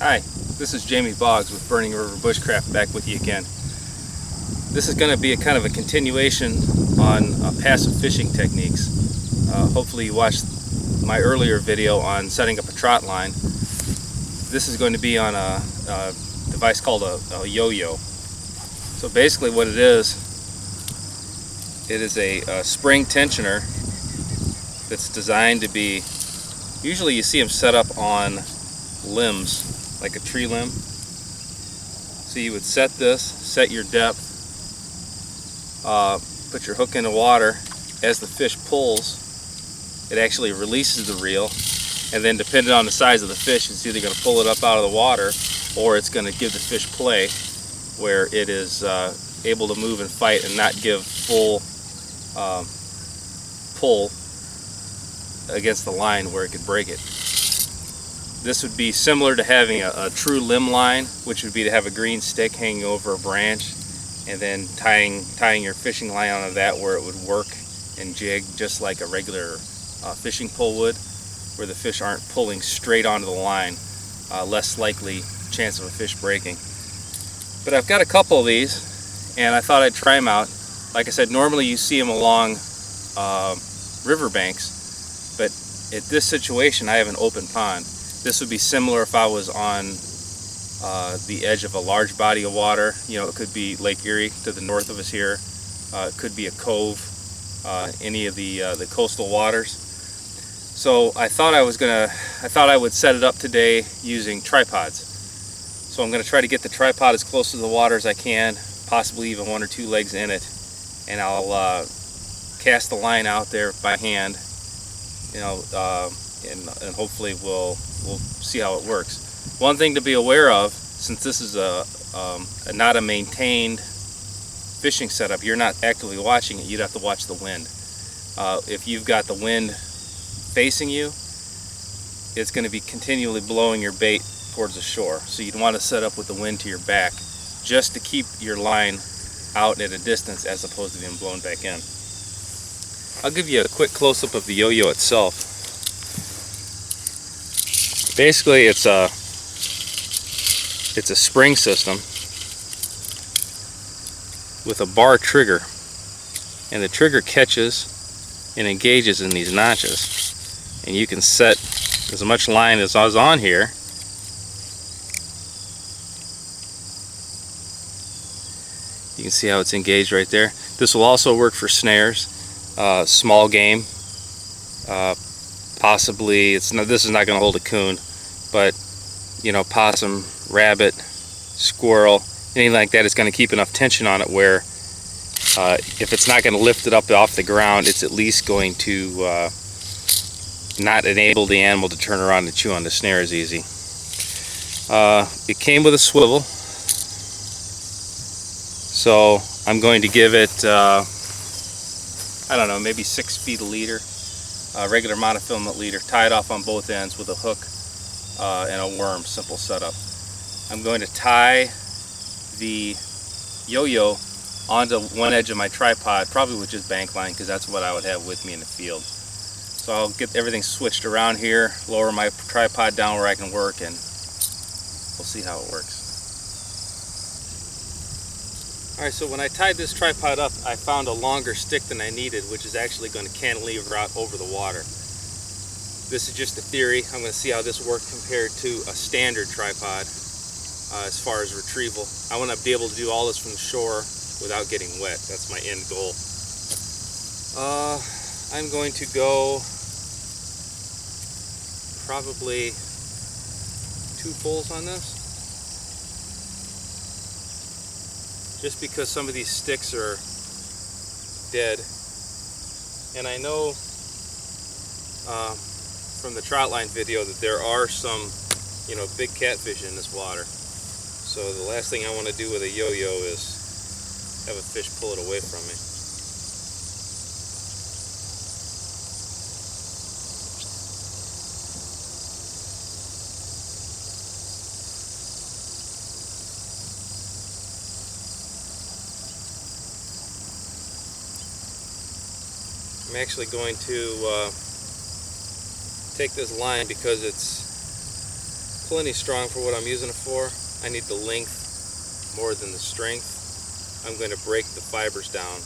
Hi, this is Jamie Boggs with Burning River Bushcraft back with you again. This is going to be a kind of a continuation on passive fishing techniques. Hopefully you watched my earlier video on setting up a trot line. This is going to be on a device called a yo-yo. So basically what it is a spring tensioner that's designed to be, usually you see them set up on limbs, like a tree limb. So you would set your depth, put your hook in the water. As the fish pulls, it actually releases the reel, and then depending on the size of the fish, it's either going to pull it up out of the water or it's going to give the fish play where it is able to move and fight and not give full pull against the line where it could break it. This would be similar to having a true limb line, which would be to have a green stick hanging over a branch and then tying your fishing line onto that where it would work and jig just like a regular fishing pole would, where the fish aren't pulling straight onto the line, less likely chance of a fish breaking. But I've got a couple of these and I thought I'd try them out. Like I said, normally you see them along riverbanks, but at this situation I have an open pond. This would be similar if I was on the edge of a large body of water. You know, it could be Lake Erie to the north of us here. It could be a cove, any of the coastal waters. So I thought I would set it up today using tripods. So I'm going to try to get the tripod as close to the water as I can, possibly even one or two legs in it, and I'll cast the line out there by hand. You know, and hopefully we'll see how it works. One thing to be aware of, since this is not a maintained fishing setup, you're not actively watching it, you'd have to watch the wind. If you've got the wind facing you, it's going to be continually blowing your bait towards the shore. So you'd want to set up with the wind to your back just to keep your line out at a distance as opposed to being blown back in. I'll give you a quick close-up of the yo-yo itself. Basically, it's a spring system with a bar trigger, and the trigger catches and engages in these notches, and you can set as much line as I was on here. You can see how it's engaged right there. This will also work for snares, small game. Possibly, this is not going to hold a coon, but you know, possum, rabbit, squirrel, anything like that is going to keep enough tension on it where if it's not going to lift it up off the ground, it's at least going to not enable the animal to turn around and chew on the snare as easy. It came with a swivel, so I'm going to give it, I don't know, maybe 6 feet a leader. Regular monofilament leader, tie it off on both ends with a hook and a worm, simple setup. I'm going to tie the yo-yo onto one edge of my tripod, probably with just bank line, because that's what I would have with me in the field. So I'll get everything switched around here, lower my tripod down where I can work, and we'll see how it works. Alright, so when I tied this tripod up, I found a longer stick than I needed, which is actually going to cantilever out over the water. This is just a theory. I'm going to see how this works compared to a standard tripod as far as retrieval. I want to be able to do all this from the shore without getting wet. That's my end goal. I'm going to go probably 2 pulls on this, just because some of these sticks are dead. And I know from the trout line video that there are some, you know, big catfish in this water. So the last thing I want to do with a yo-yo is have a fish pull it away from me. I'm actually going to take this line because it's plenty strong for what I'm using it for. I need the length more than the strength. I'm going to break the fibers down.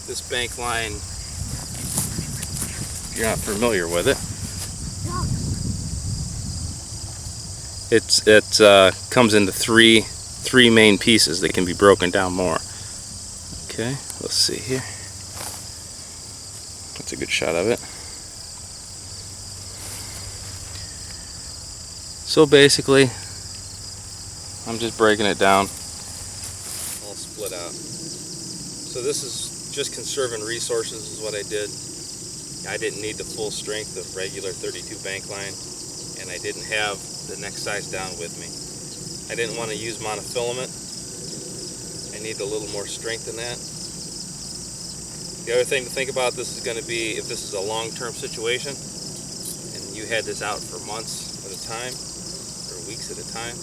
This bank line, if you're not familiar with it, it comes into three main pieces that can be broken down more. Okay, let's see here. That's a good shot of it. So basically, I'm just breaking it down, all split out. So this is just conserving resources is what I did. I didn't need the full strength of regular 32 bank line, and I didn't have the next size down with me. I didn't want to use monofilament. I need a little more strength in that. The other thing to think about, this is going to be, if this is a long-term situation and you had this out for months at a time or weeks at a time,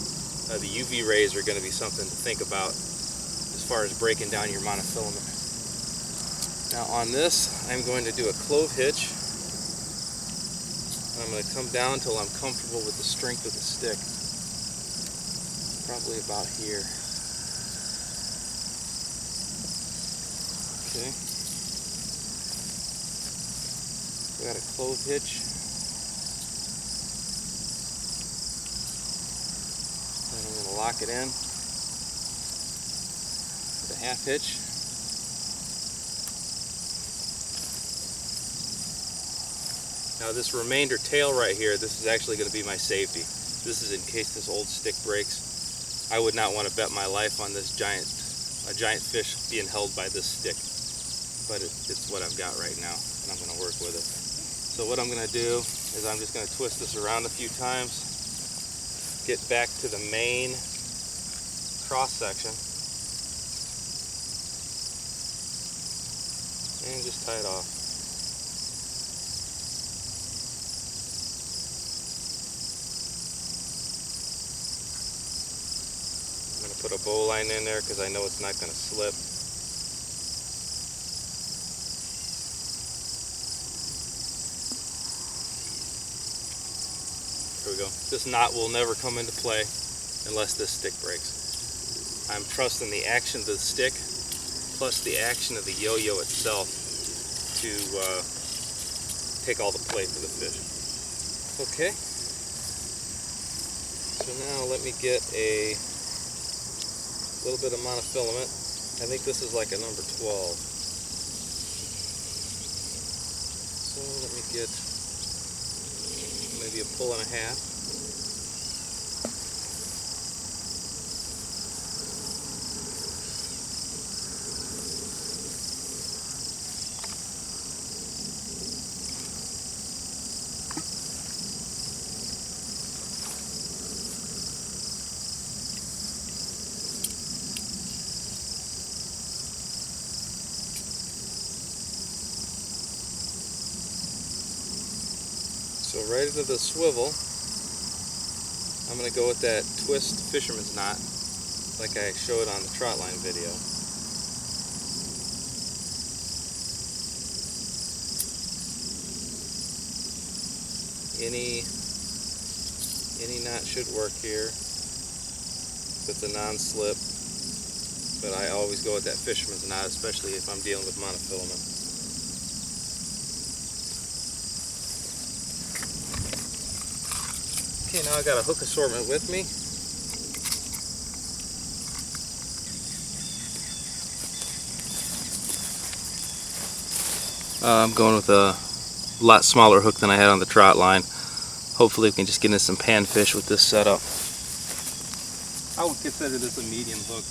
the UV rays are going to be something to think about as far as breaking down your monofilament. Now on this, I'm going to do a clove hitch. I'm going to come down until I'm comfortable with the strength of the stick. Probably about here. Okay. We got a clove hitch. And I'm going to lock it in with a half hitch. Now this remainder tail right here, this is actually going to be my safety. This is in case this old stick breaks. I would not want to bet my life on this giant fish being held by this stick. But it's what I've got right now, and I'm going to work with it. So what I'm going to do is I'm just going to twist this around a few times, get back to the main cross section, and just tie it off. I'm going to put a bow line in there because I know it's not going to slip. Here we go. This knot will never come into play unless this stick breaks. I'm trusting the action of the stick plus the action of the yo-yo itself to take all the play for the fish. Okay. So now let me get a little bit of monofilament. I think this is like a number 12. So let me get maybe a pull and a half. So right into the swivel, I'm going to go with that twist fisherman's knot like I showed on the trot line video. Any knot should work here if it's a non-slip, but I always go with that fisherman's knot, especially if I'm dealing with monofilament. Okay, now I got a hook assortment with me. I'm going with a lot smaller hook than I had on the trot line. Hopefully we can just get in some panfish with this setup. I would consider this a medium hook.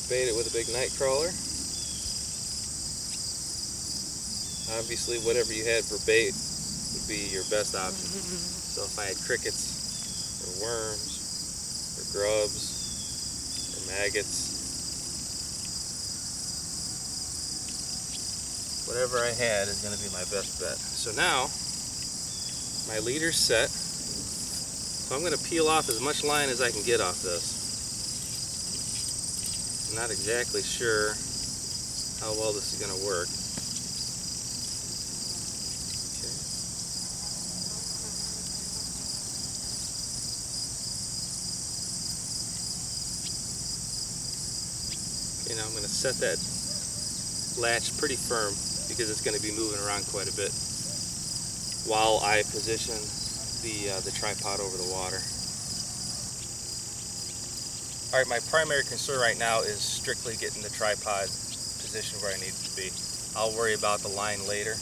Bait it with a big night crawler. Obviously whatever you had for bait would be your best option. So if I had crickets or worms or grubs or maggots, whatever I had is going to be my best bet. So now my leader's set. So I'm going to peel off as much line as I can get off this. I'm not exactly sure how well this is going to work. Okay, now I'm going to set that latch pretty firm because it's going to be moving around quite a bit while I position the tripod over the water. Alright, my primary concern right now is strictly getting the tripod positioned where I need it to be. I'll worry about the line later.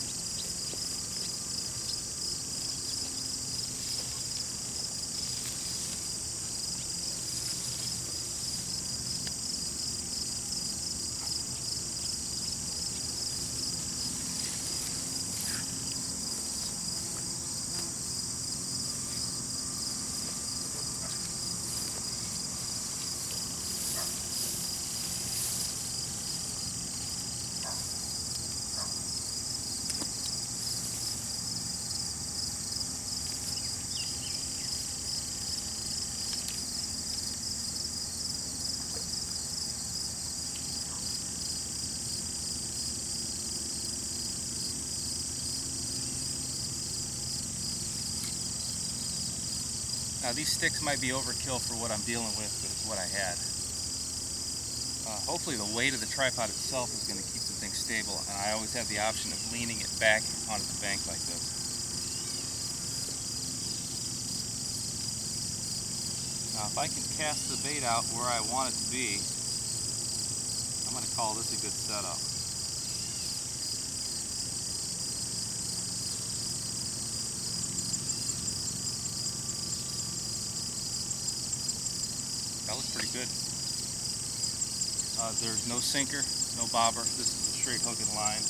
Now these sticks might be overkill for what I'm dealing with, but it's what I had. Hopefully the weight of the tripod itself is going to keep the thing stable, and I always have the option of leaning it back onto the bank like this. Now if I can cast the bait out where I want it to be, I'm going to call this a good setup. That looks pretty good. There's no sinker, no bobber. This is a straight hook and line.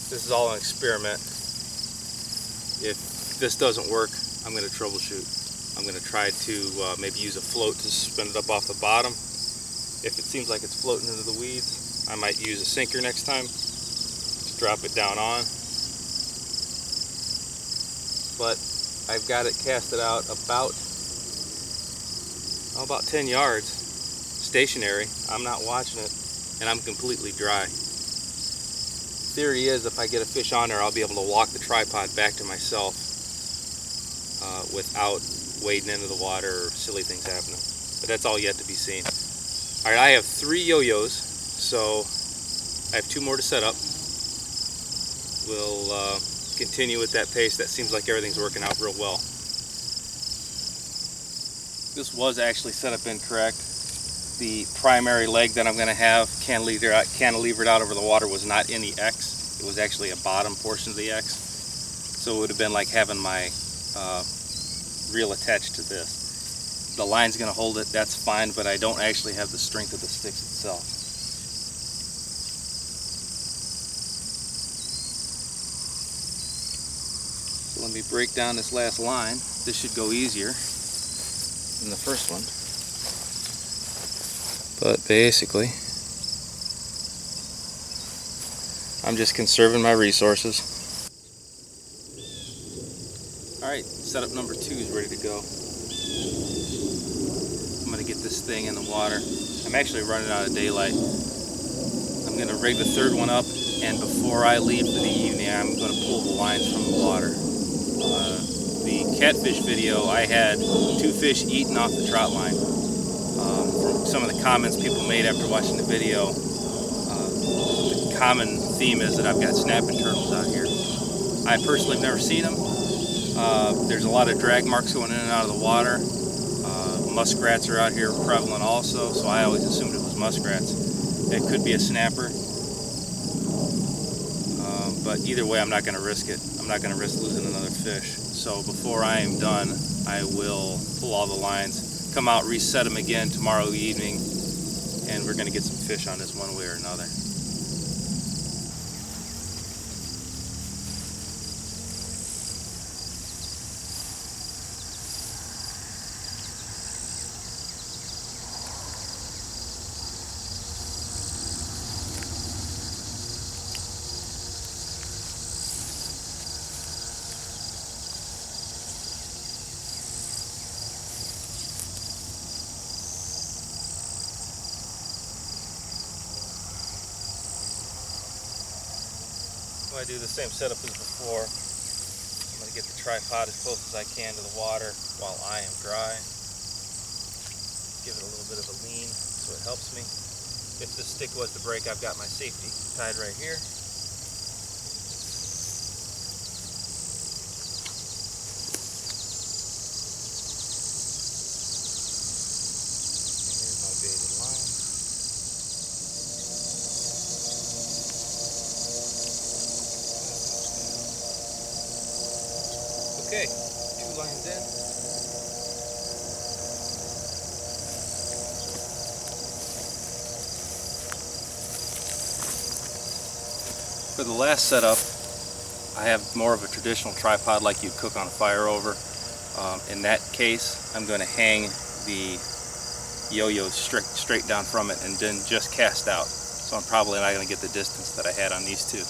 This is all an experiment. If this doesn't work, I'm going to troubleshoot. I'm going to try to maybe use a float to suspend it up off the bottom. If it seems like it's floating into the weeds, I might use a sinker next time to drop it down on. But I've got it casted out about 10 yards stationary. I'm not watching it, and I'm completely dry. Theory is if I get a fish on there, I'll be able to walk the tripod back to myself without wading into the water or silly things happening. But that's all yet to be seen. Alright, I have 3 yo-yos, so I have 2 more to set up. We'll continue with that pace. That seems like everything's working out real well. This was actually set up incorrect. The primary leg that I'm going to have cantilevered out over the water was not in the X. It was actually a bottom portion of the X. So it would have been like having my reel attached to this. The line's going to hold it, that's fine, but I don't actually have the strength of the sticks itself. Let me break down this last line. This should go easier than the first one. But basically, I'm just conserving my resources. Alright, setup number 2 is ready to go. I'm going to get this thing in the water. I'm actually running out of daylight. I'm going to rig the 3rd one up, and before I leave for the evening, I'm going to pull the lines from the water. The catfish video, I had 2 fish eaten off the trout line. From some of the comments people made after watching the video, the common theme is that I've got snapping turtles out here. I personally have never seen them. There's a lot of drag marks going in and out of the water. Muskrats are out here prevalent also, so I always assumed it was muskrats. It could be a snapper. But either way, I'm not going to risk it. I'm not going to risk losing another fish. So before I am done, I will pull all the lines, come out, reset them again tomorrow evening, and we're going to get some fish on this one way or another. I'm going to do the same setup as before. I'm going to get the tripod as close as I can to the water while I am dry. Give it a little bit of a lean so it helps me. If the stick was to break, I've got my safety tied right here. Here's my baited line. Okay, 2 lines in. For the last setup, I have more of a traditional tripod like you'd cook on a fire over. In that case, I'm going to hang the yo-yo straight down from it and then just cast out. So I'm probably not going to get the distance that I had on these two.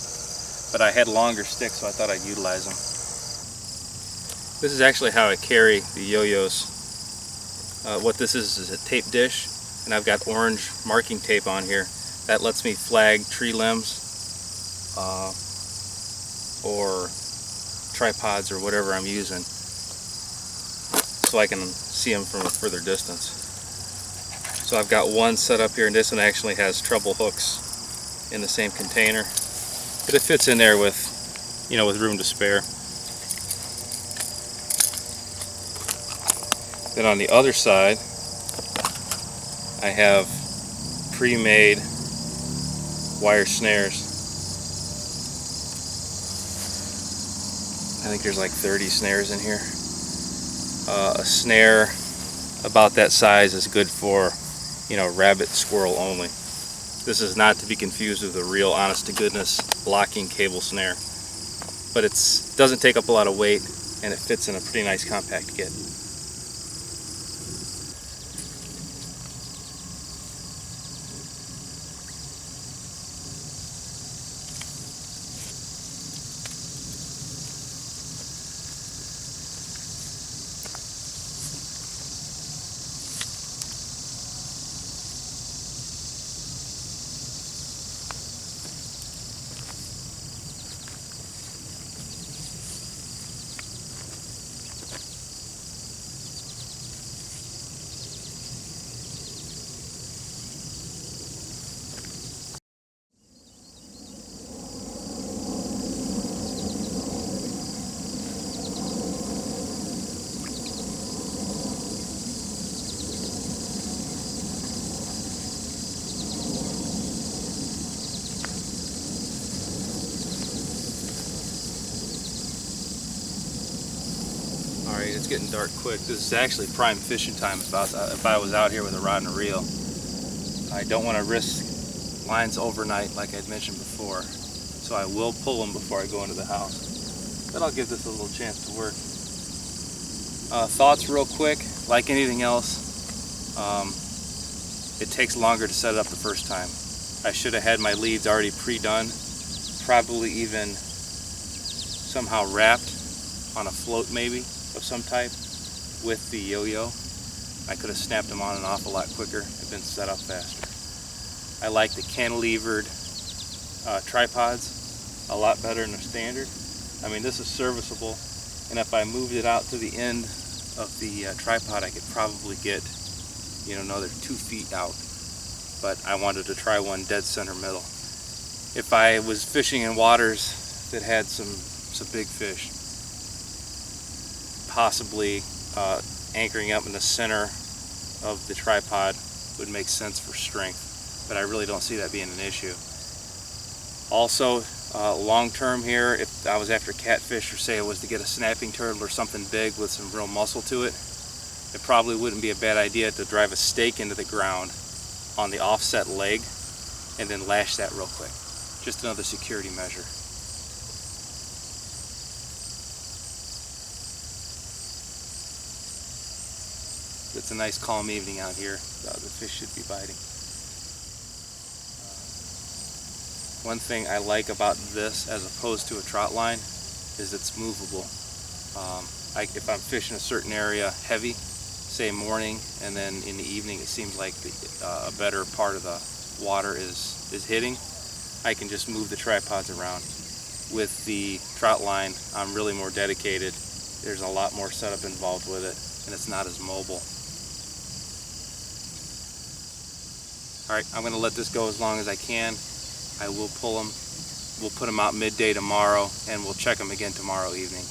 But I had longer sticks, so I thought I'd utilize them. This is actually how I carry the yo-yos. What this is a tape dish, and I've got orange marking tape on here. That lets me flag tree limbs or tripods or whatever I'm using, so I can see them from a further distance. So I've got one set up here, and this one actually has treble hooks in the same container, but it fits in there with, with room to spare. Then on the other side, I have pre-made wire snares. I think there's like 30 snares in here. A snare about that size is good for, rabbit, squirrel only. This is not to be confused with a real honest-to-goodness blocking cable snare. But it doesn't take up a lot of weight, and it fits in a pretty nice compact kit. Alright, it's getting dark quick. This is actually prime fishing time if I was out here with a rod and a reel. I don't want to risk lines overnight like I'd mentioned before, so I will pull them before I go into the house. But I'll give this a little chance to work. Thoughts real quick, like anything else, it takes longer to set it up the first time. I should have had my leads already pre-done, probably even somehow wrapped on a float maybe of some type with the yo-yo. I could have snapped them on and off a lot quicker and been set up faster. I like the cantilevered tripods a lot better than the standard. I mean, this is serviceable, and if I moved it out to the end of the tripod, I could probably get another 2 feet out, but I wanted to try one dead center middle. If I was fishing in waters that had some big fish, possibly anchoring up in the center of the tripod would make sense for strength, but I really don't see that being an issue. Also, long term here, if I was after catfish, or say I was to get a snapping turtle or something big with some real muscle to it, it probably wouldn't be a bad idea to drive a stake into the ground on the offset leg and then lash that real quick. Just another security measure. It's a nice calm evening out here. The fish should be biting. One thing I like about this as opposed to a trot line is it's movable. If I'm fishing a certain area heavy, say morning, and then in the evening it seems like a better part of the water is hitting, I can just move the tripods around. With the trout line, I'm really more dedicated. There's a lot more setup involved with it, and it's not as mobile. Alright, I'm going to let this go as long as I can. I will pull them. We'll put them out midday tomorrow, and we'll check them again tomorrow evening.